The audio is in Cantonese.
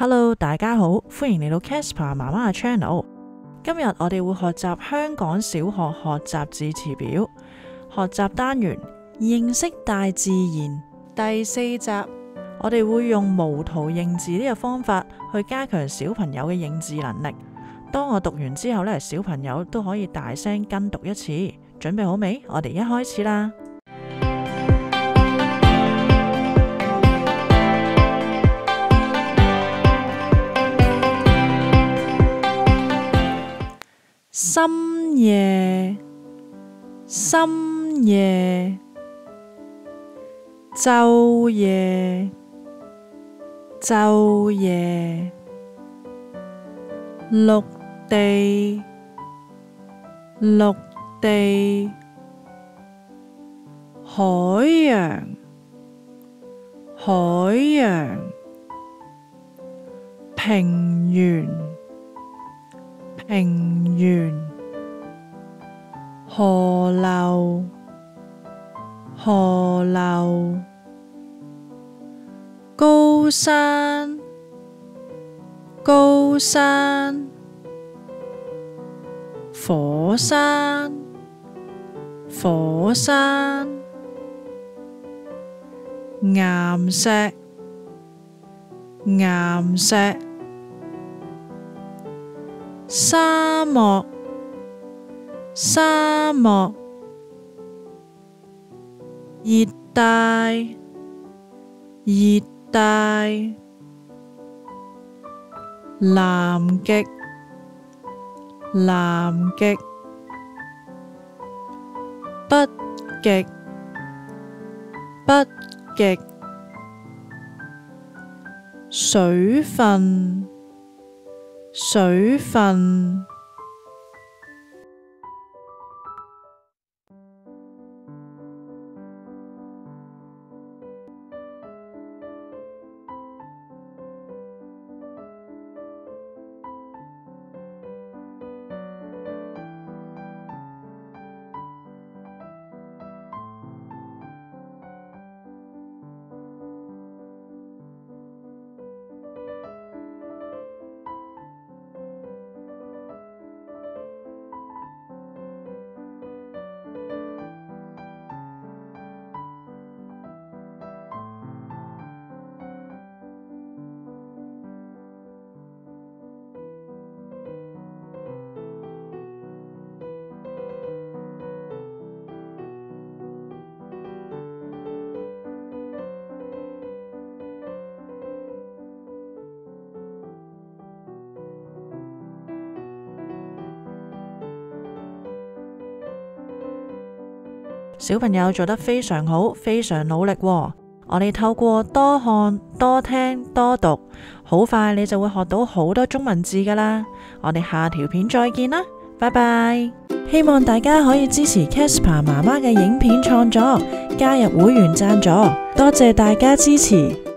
Hello， 大家好，歡迎嚟到 Casper 媽媽嘅 channel。今日我哋會學習香港小學學習字詞表學習單元認識大自然第4集。我哋會用無圖認字呢個方法去加強小朋友嘅認字能力。當我讀完之後呢，小朋友都可以大聲跟讀一次。準備好未？我哋一開始啦。深夜，深夜，晝夜，晝夜，陸地，陸地，海洋，海洋，平原，平原，河流，河流，高山，高山，火山，火山，岩石，岩石，沙漠，沙漠，熱帶，熱帶，南極，南極，北極，北極，水分，水分。小朋友做得非常好，非常努力喎。我哋透過多看、多聽、多讀，好快你就會學到好多中文字㗎喇。我哋下條片再見啦，拜拜。希望大家可以支持 Casper 媽媽嘅影片創作，加入會員贊助，多謝大家支持。